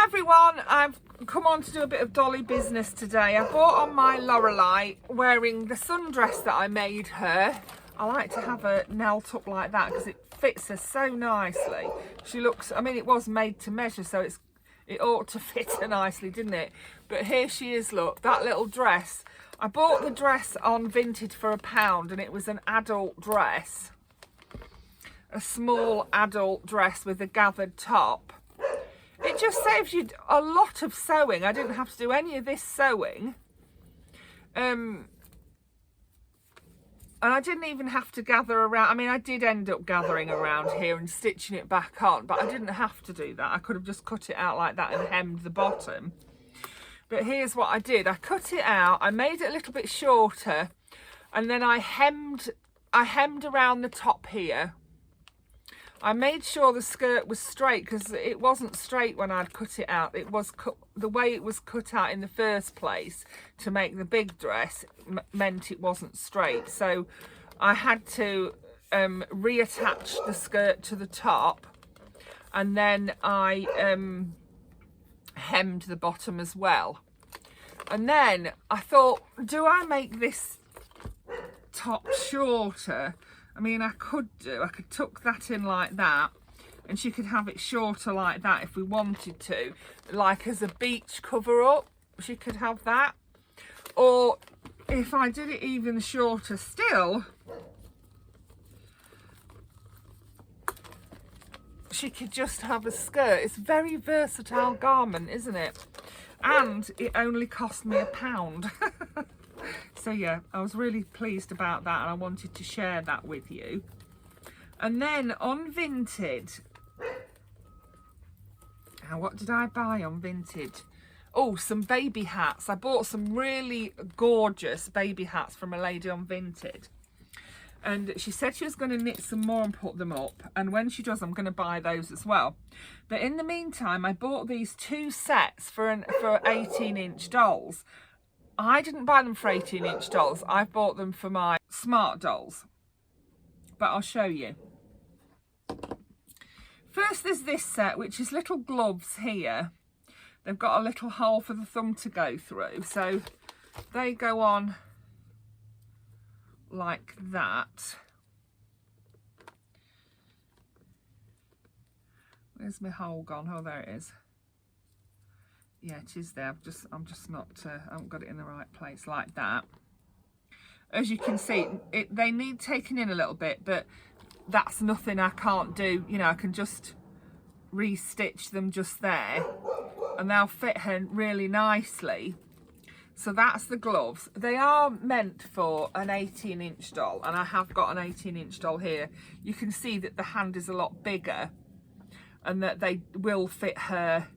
Hi everyone, I've come on to do a bit of Dolly business today. I bought on my Lorelei wearing the sundress that I made her. I like to have her knelt up like that because it fits her so nicely. She looks, I mean, it was made to measure, so it ought to fit her nicely, didn't it? But here she is, look, that little dress. I bought the dress on Vinted for £1 and it was an adult dress. A small adult dress with a gathered top. It just saves you a lot of sewing. I didn't have to do any of this sewing. And I didn't even have to gather around. I mean, I did end up gathering around here and stitching it back on, but I didn't have to do that. I could have just cut it out like that and hemmed the bottom. But here's what I did. I cut it out. I made it a little bit shorter, and then I hemmed around the top here. I made sure the skirt was straight because it wasn't straight when I'd cut it out. It was cut, the way it was cut out in the first place to make the big dress meant it wasn't straight. So I had to reattach the skirt to the top, and then I hemmed the bottom as well. And then I thought, do I make this top shorter? I mean, I could tuck that in like that, and she could have it shorter like that if we wanted to, like as a beach cover up, she could have that. Or if I did it even shorter still, she could just have a skirt. It's a very versatile garment, isn't it? And it only cost me £1. So yeah, I was really pleased about that, and I wanted to share that with you. And then on Vinted, now what did I buy on Vinted? Oh, some baby hats. I bought some really gorgeous baby hats from a lady on Vinted. And she said she was going to knit some more and put them up. And when she does, I'm going to buy those as well. But in the meantime, I bought these 2 sets for 18-inch dolls. I didn't buy them for 18-inch dolls. I bought them for my smart dolls. But I'll show you. First, there's this set, which is little gloves here. They've got a little hole for the thumb to go through. So they go on like that. Where's my hole gone? Oh, there it is. Yeah, it is there. I'm just not, I haven't got it in the right place like that. As you can see, they need taking in a little bit, but that's nothing I can't do. You know, I can just re-stitch them just there, and they'll fit her really nicely. So that's the gloves. They are meant for an 18-inch doll, and I have got an 18-inch doll here. You can see that the hand is a lot bigger, and that they will fit her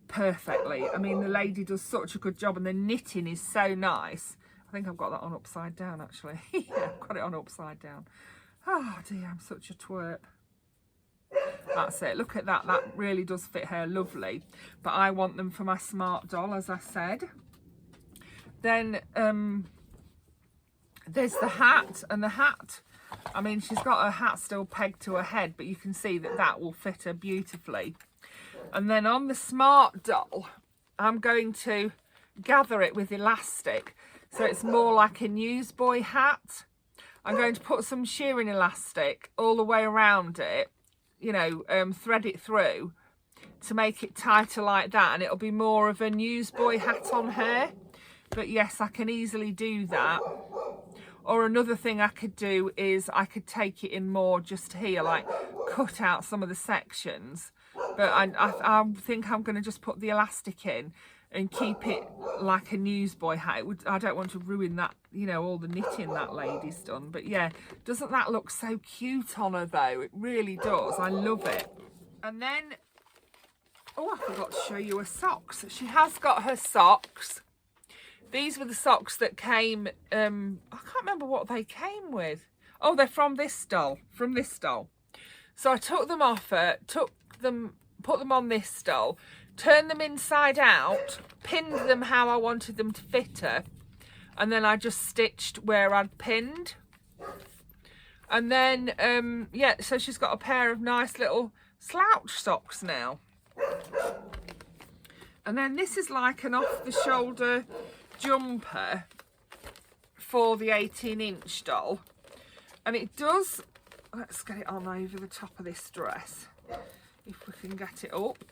perfectly. I mean, the lady does such a good job, and the knitting is so nice. I think I've got that on upside down, actually. Yeah, I've got it on upside down. Oh dear, I'm such a twerp. That's it. Look at that. That really does fit her lovely. But I want them for my smart doll, as I said. Then there's the hat, and the hat, I mean, she's got her hat still pegged to her head, but you can see that that will fit her beautifully. And then on the smart doll, I'm going to gather it with elastic, so it's more like a newsboy hat. I'm going to put some shearing elastic all the way around it, you know, thread it through to make it tighter like that, and it'll be more of a newsboy hat on her. But yes, I can easily do that. Or another thing I could do is I could take it in more just here, like cut out some of the sections. But I think I'm going to just put the elastic in and keep it like a newsboy hat. I don't want to ruin that, you know, all the knitting that lady's done. But yeah, doesn't that look so cute on her though? It really does. I love it. And then, oh, I forgot to show you her socks. She has got her socks. These were the socks that came, I can't remember what they came with. Oh, they're from this doll, So I took them off her, put them on this doll, turned them inside out, pinned them how I wanted them to fit her, and then I just stitched where I'd pinned. And then, yeah, so she's got a pair of nice little slouch socks now. And then this is like an off-the-shoulder jumper for the 18-inch doll. And it does, let's get it on over the top of this dress, if we can get it up.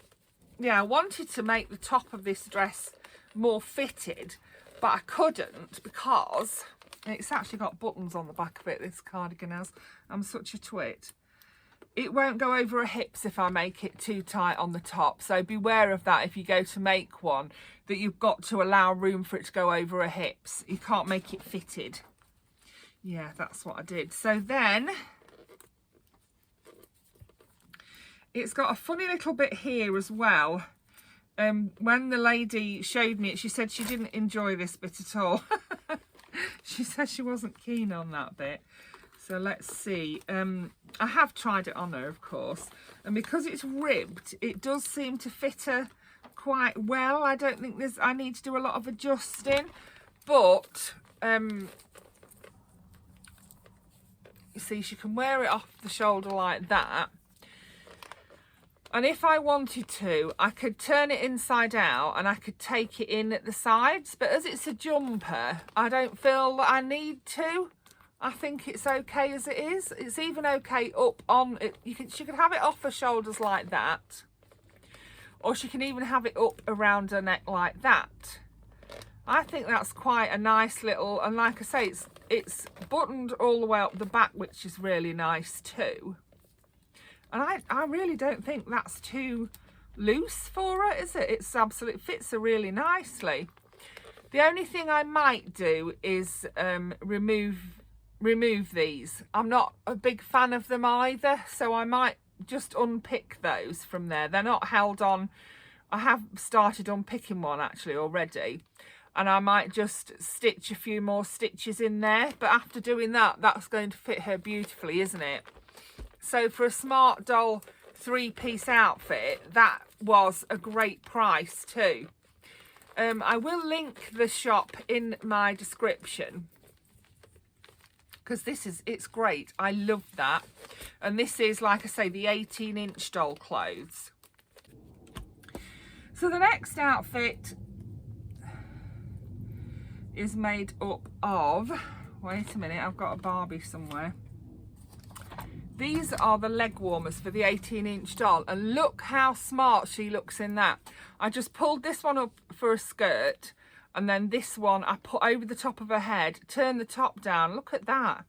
Yeah, I wanted to make the top of this dress more fitted, but I couldn't because it's actually got buttons on the back of it, this cardigan has. I'm such a twit. It won't go over her hips if I make it too tight on the top. So beware of that if you go to make one, that you've got to allow room for it to go over her hips. You can't make it fitted. Yeah, that's what I did. So then it's got a funny little bit here as well. When the lady showed me it, she said she didn't enjoy this bit at all. She said she wasn't keen on that bit. So let's see. I have tried it on her, of course. And because it's ribbed, it does seem to fit her quite well. I don't think I need to do a lot of adjusting. But, you see, she can wear it off the shoulder like that. And if I wanted to, I could turn it inside out and I could take it in at the sides. But as it's a jumper, I don't feel that I need to. I think it's okay as it is. It's even okay up on it. She could have it off her shoulders like that, or she can even have it up around her neck like that. I think that's quite a nice little, and like I say, it's buttoned all the way up the back, which is really nice too. And I really don't think that's too loose for her, is it? It's absolutely fits her really nicely. The only thing I might do is remove these. I'm not a big fan of them either, so I might just unpick those from there. They're not held on. I have started unpicking one actually already, and I might just stitch a few more stitches in there, but after doing that, that's going to fit her beautifully, isn't it? So for a Smart Doll 3-piece outfit, that was a great price too. I will link the shop in my description, because it's great. I love that. And this is, like I say, the 18-inch doll clothes. So the next outfit is made up of, wait a minute, I've got a Barbie somewhere. These are the leg warmers for the 18-inch doll, and look how smart she looks in that. I just pulled this one up for a skirt, and then this one I put over the top of her head, turn the top down, look at that.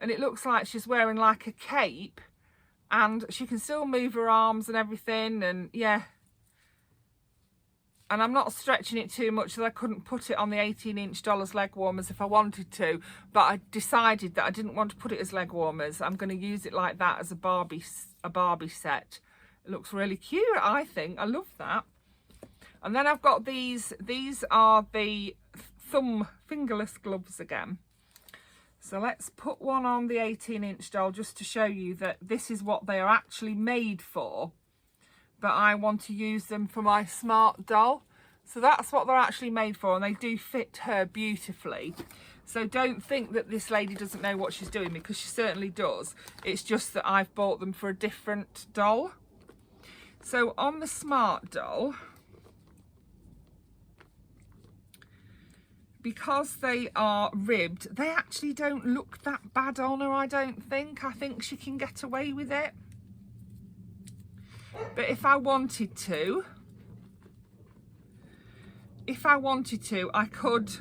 And it looks like she's wearing like a cape, and she can still move her arms and everything, and yeah. And I'm not stretching it too much, so I couldn't put it on the 18-inch doll's leg warmers if I wanted to, but I decided that I didn't want to put it as leg warmers. I'm going to use it like that as a Barbie set. It looks really cute, I think. I love that. And then I've got these are the fingerless gloves again. So let's put one on the 18-inch doll just to show you that this is what they are actually made for. But I want to use them for my Smart Doll. So that's what they're actually made for, and they do fit her beautifully. So don't think that this lady doesn't know what she's doing, because she certainly does. It's just that I've bought them for a different doll. So on the Smart Doll, because they are ribbed, they actually don't look that bad on her, I don't think. I think she can get away with it. But if I wanted to, I could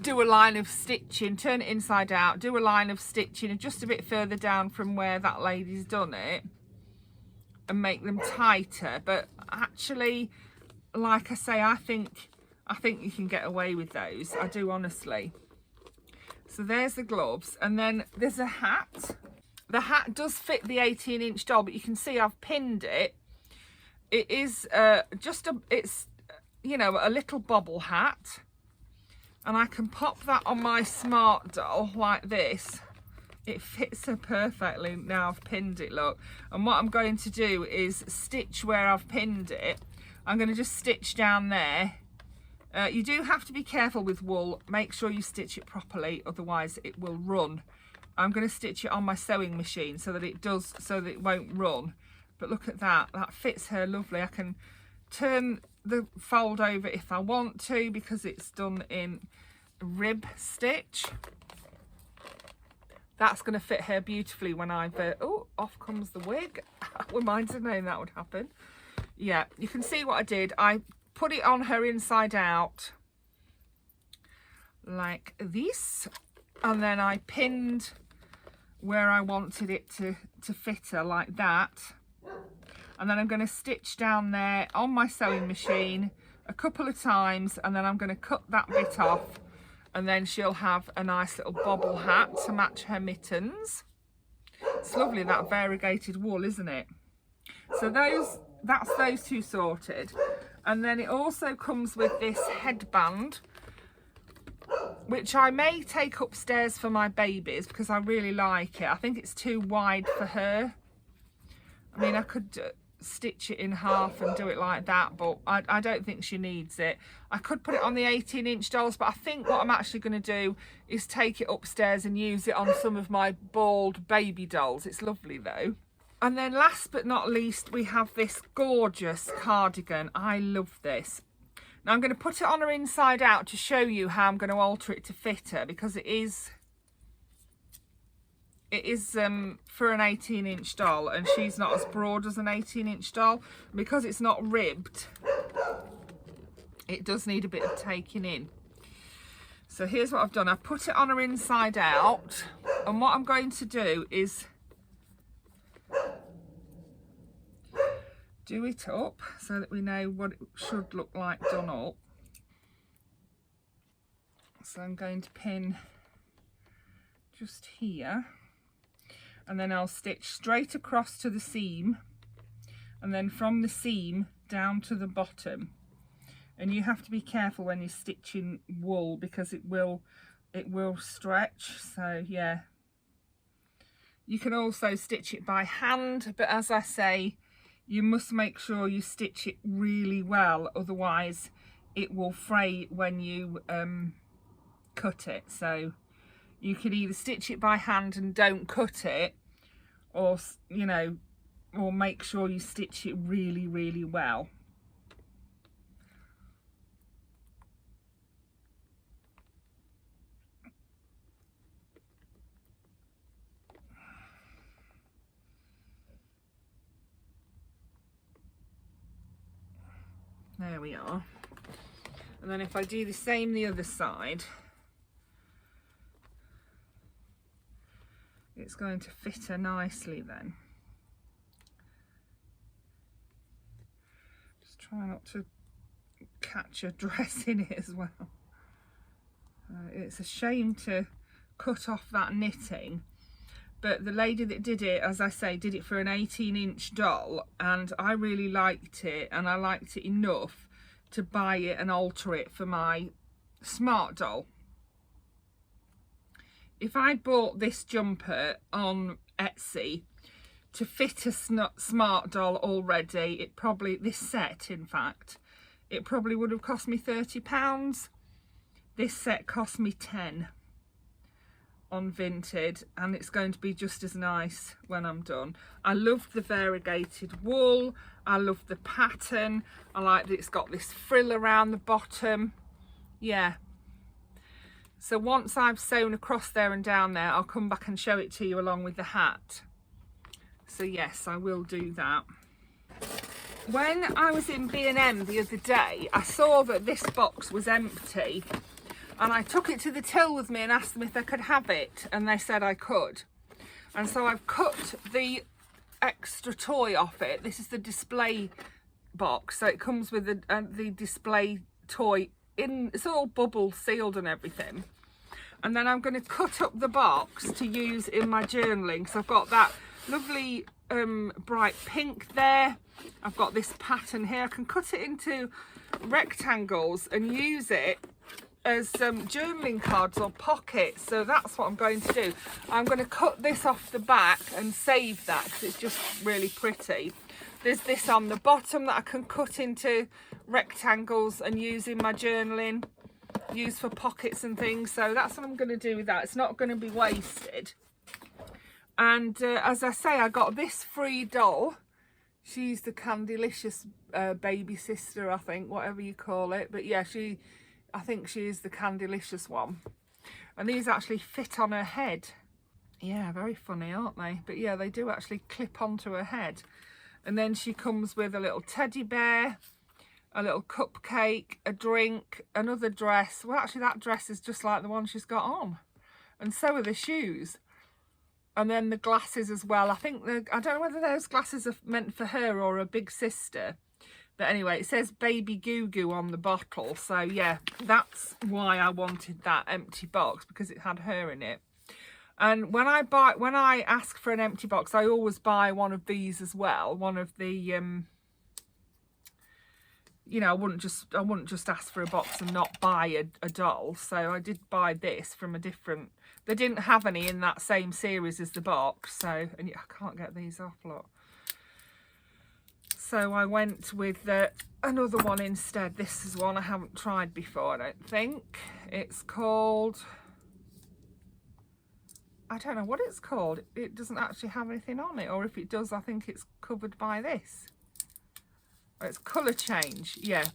do a line of stitching, turn it inside out, do a line of stitching just a bit further down from where that lady's done it, and make them tighter. But actually, like I say, I think you can get away with those. I do, honestly. So there's the gloves, and then there's a hat. The hat does fit the 18-inch doll, but you can see I've pinned it. It is it's, you know, a little bobble hat. And I can pop that on my Smart Doll like this. It fits her perfectly. Now I've pinned it, look. And what I'm going to do is stitch where I've pinned it. I'm going to just stitch down there. You do have to be careful with wool. Make sure you stitch it properly, otherwise it will run. I'm going to stitch it on my sewing machine so that it won't run. But look at that, that fits her lovely. I can turn the fold over if I want to, because it's done in rib stitch. That's going to fit her beautifully when I've oh, off comes the wig. We might have known that would happen. Yeah, you can see what I did. I put it on her inside out like this, and then I pinned where I wanted it to fit her like that. And then I'm going to stitch down there on my sewing machine a couple of times, and then I'm going to cut that bit off, and then she'll have a nice little bobble hat to match her mittens. It's lovely, that variegated wool, isn't it? So that's those two sorted. And then it also comes with this headband, which I may take upstairs for my babies because I really like it. I think it's too wide for her. I mean, I could stitch it in half and do it like that, but I don't think she needs it. I could put it on the 18-inch dolls, but I think what I'm actually going to do is take it upstairs and use it on some of my bald baby dolls. It's lovely though. And then last but not least, we have this gorgeous cardigan. I love this. Now I'm going to put it on her inside out to show you how I'm going to alter it to fit her, because it is for an 18-inch doll, and she's not as broad as an 18-inch doll. Because it's not ribbed, it does need a bit of taking in. So here's what I've done. I've put it on her inside out, and what I'm going to do is do it up so that we know what it should look like done up. So I'm going to pin just here, and then I'll stitch straight across to the seam, and then from the seam down to the bottom. And you have to be careful when you're stitching wool, because it will stretch. So yeah, you can also stitch it by hand, but as I say, you must make sure you stitch it really well, otherwise it will fray when you cut it. So you can either stitch it by hand and don't cut it, or, you know, or make sure you stitch it really, really well. There we are. And then if I do the same the other side, it's going to fit her nicely then. Just try not to catch a dress in it as well. It's a shame to cut off that knitting, but the lady that did it, as I say, did it for an 18-inch doll, and I really liked it, and I liked it enough to buy it and alter it for my smart doll. If I bought this jumper on Etsy to fit a smart doll already, it probably, this set in fact, it probably would have cost me £30. This set cost me 10 on Vinted, and it's going to be just as nice when I'm done. I love the variegated wool, I love the pattern, I like that it's got this frill around the bottom. Yeah, so once I've sewn across there and down there, I'll come back and show it to you along with the hat. So yes, I will do that. When I was in B&M the other day, I saw that this box was empty, and I took it to the till with me and asked them if they could have it, and they said I could. And so I've cut the extra toy off it. This is the display box, so it comes with the display toy in. It's all bubble sealed and everything. And then I'm going to cut up the box to use in my journaling. So I've got that lovely bright pink there. I've got this pattern here. I can cut it into rectangles and use it as journaling cards or pockets. So that's what I'm going to do. I'm going to cut this off the back and save that because it's just really pretty. There's this on the bottom that I can cut into rectangles and use in my journaling, use for pockets and things. So that's what I'm going to do with that. It's not going to be wasted. And as I say, I got this free doll. She's the Candylicious baby sister, I think, whatever you call it. But yeah, I think she is the Candylicious one. And these actually fit on her head. Yeah, very funny, aren't they? But yeah, they do actually clip onto her head. And then she comes with a little teddy bear, a little cupcake, a drink, another dress. Well, actually, that dress is just like the one she's got on. And so are the shoes. And then the glasses as well. I don't know whether those glasses are meant for her or a big sister. But anyway, it says Baby Goo Goo on the bottle. So yeah, that's why I wanted that empty box, because it had her in it. And when I ask for an empty box, I always buy one of these as well. One of the, you know, I wouldn't just ask for a box and not buy a doll. So I did buy this from a different. They didn't have any in that same series as the box. So, and I can't get these off, look. So I went with another one instead. This is one I haven't tried before, I don't think. It's called, I don't know what it's called. It doesn't actually have anything on it. Or if it does, I think it's covered by this. Oh, it's colour change. Yeah.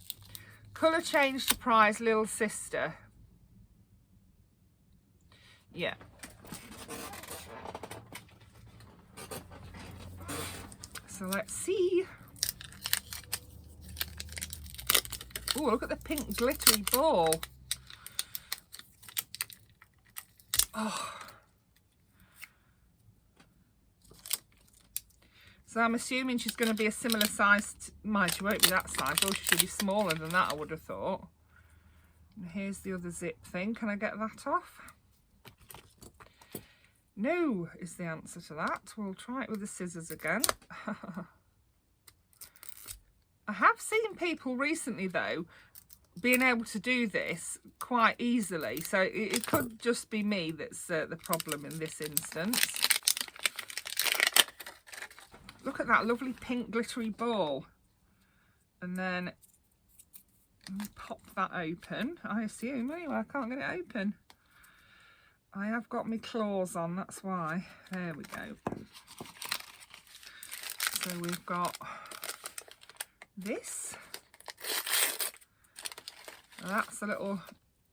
Colour change surprise little sister. Yeah. So let's see. Oh, look at the pink glittery ball. Oh. So I'm assuming she's going to be a similar size to, she won't be that size. Oh, she should be smaller than that, I would have thought. And here's the other zip thing. Can I get that off? No is the answer to that. We'll try it with the scissors again. I have seen people recently, though, being able to do this quite easily. So it could just be me that's the problem in this instance. Look at that lovely pink glittery ball. And then pop that open, I assume. Anyway, I can't get it open. I have got my claws on, that's why. There we go. So we've got this. That's a little,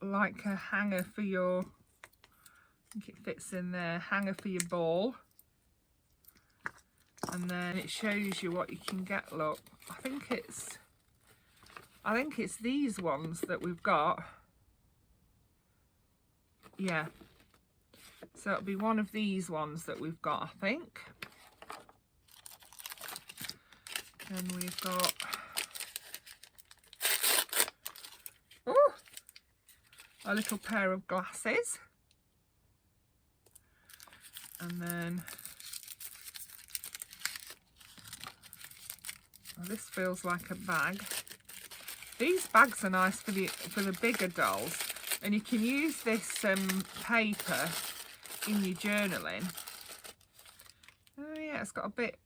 like a hanger for your, I think it fits in there, hanger for your ball. And then it shows you what you can get, look. I think it's these ones that we've got. Yeah. So it'll be one of these ones that we've got, I think. Then we've got, oh, a little pair of glasses. And then, oh, this feels like a bag. These bags are nice for the bigger dolls. And you can use this paper in your journaling. Oh yeah, it's got a bit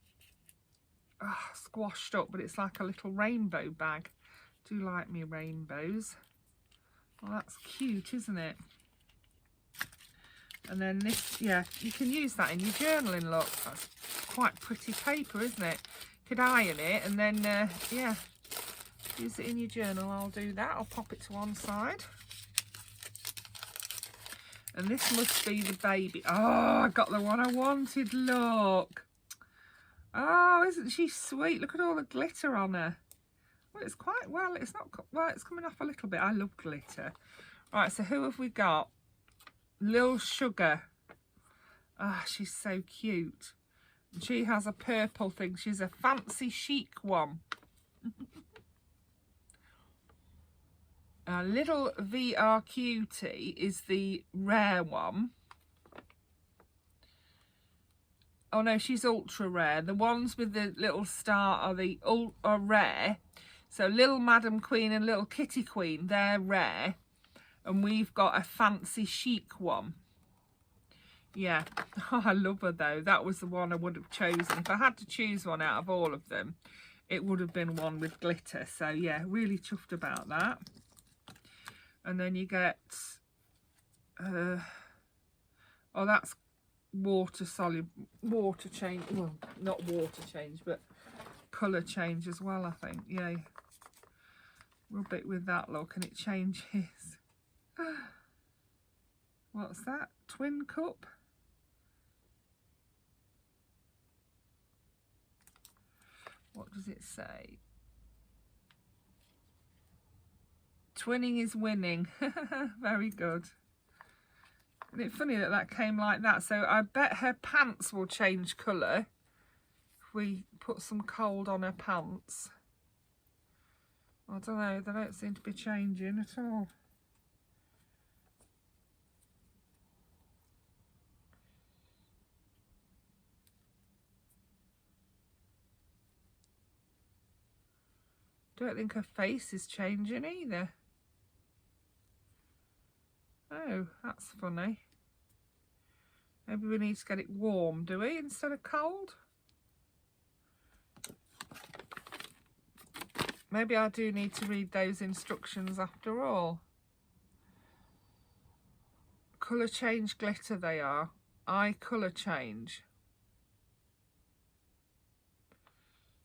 squashed up, but it's like a little rainbow bag. Do like me rainbows. Well, that's cute, isn't it? And then this, yeah, you can use that in your journaling, look. That's quite pretty paper, isn't it? You could iron it and then, yeah, use it in your journal. I'll do that. I'll pop it to one side. And this must be the baby. Oh, I got the one I wanted, look. Oh, isn't she sweet? Look at all the glitter on her. Well, it's quite, well, it's not, well, it's coming off a little bit. I love glitter. Right, so who have we got? Lil Sugar. Ah, she's so cute. And she has a purple thing. She's a fancy chic one. Little VR Cutie is the rare one. Oh no, she's ultra rare. The ones with the little star are rare. So Little Madam Queen and Little Kitty Queen, they're rare. And we've got a fancy chic one. Yeah, oh, I love her though. That was the one I would have chosen. If I had to choose one out of all of them, it would have been one with glitter. So yeah, really chuffed about that. And then you get, oh, that's water soluble, water change, well, not water change, but colour change as well, I think. Yeah, rub it with that, look, and it changes. What's that? Twin cup? What does it say? Twinning is winning. Very good. Isn't it funny that that came like that? So I bet her pants will change colour if we put some cold on her pants. I don't know, they don't seem to be changing at all. Don't think her face is changing either. Oh, that's funny. Maybe we need to get it warm, do we, instead of cold? Maybe I do need to read those instructions after all. Colour change glitter they are. Eye colour change.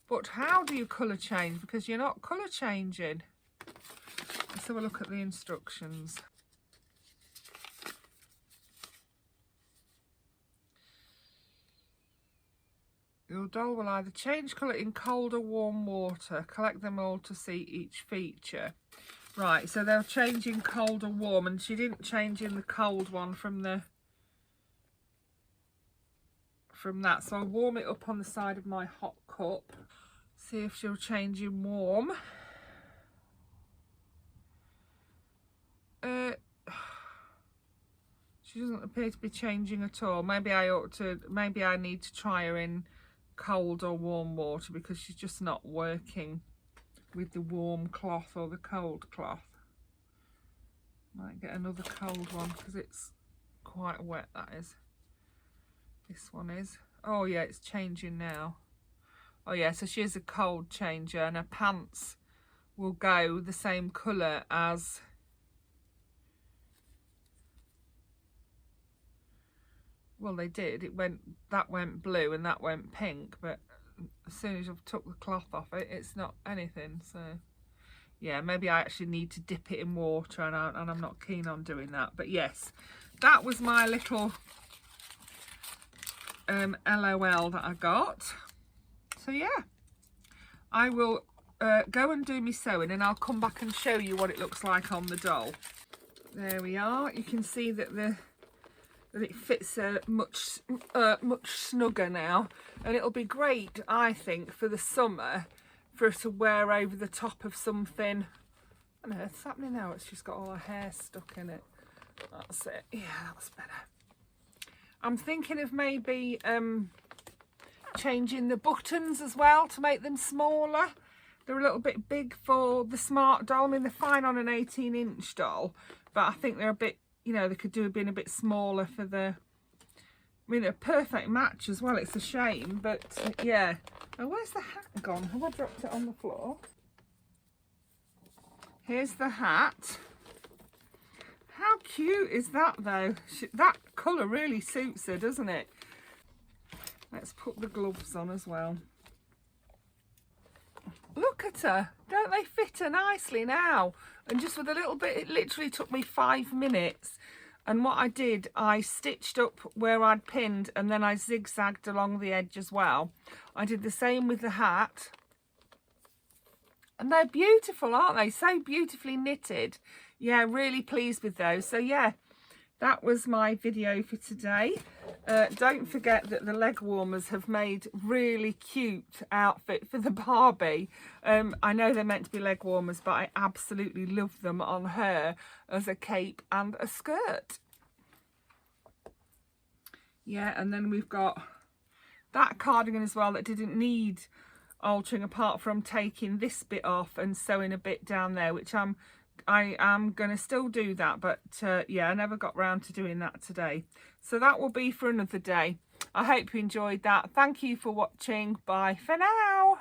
But how do you colour change? Because you're not colour changing. Let's have a look at the instructions. Your doll will either change colour in cold or warm water. Collect them all to see each feature. Right, so they'll change in cold or warm, and she didn't change in the cold one from that. So I'll warm it up on the side of my hot cup. See if she'll change in warm. She doesn't appear to be changing at all. Maybe I need to try her in cold or warm water, because she's just not working with the warm cloth or the cold cloth. Might get another cold one because it's quite wet, that is. This one is. Oh yeah, it's changing now. Oh yeah, so she is a cold changer, and her pants will go the same colour as well, they did. That went blue and that went pink, but as soon as I've took the cloth off it, it's not anything. So yeah, maybe I actually need to dip it in water, and I'm not keen on doing that. But yes, that was my little LOL that I got. So yeah, I will go and do my sewing, and I'll come back and show you what it looks like on the doll. There we are. You can see that it fits much snugger now, and it'll be great, I think, for the summer for her to wear over the top of something. What on earth's happening now? It's just got all her hair stuck in it. That's it. Yeah, that's better. I'm thinking of maybe changing the buttons as well to make them smaller. They're a little bit big for the smart doll. I mean, they're fine on an 18-inch doll, but I think they're a bit, you know, they could do being a bit smaller for the, I mean, they're a perfect match as well. It's a shame, but yeah. Oh, where's the hat gone? Have I dropped it on the floor? Here's the hat. How cute is that though? That colour really suits her, doesn't it? Let's put the gloves on as well. Look at her. Don't they fit her nicely now? And just with a little bit, it literally took me 5 minutes. And what I did, I stitched up where I'd pinned, and then I zigzagged along the edge as well. I did the same with the hat. And they're beautiful, aren't they? So beautifully knitted. Yeah, really pleased with those. So yeah, that was my video for today. Don't forget that the leg warmers have made really cute outfit for the Barbie. I know they're meant to be leg warmers, but I absolutely love them on her as a cape and a skirt. Yeah, and then we've got that cardigan as well that didn't need altering, apart from taking this bit off and sewing a bit down there, which I am going to still do that, but yeah, I never got round to doing that today. So that will be for another day. I hope you enjoyed that. Thank you for watching. Bye for now.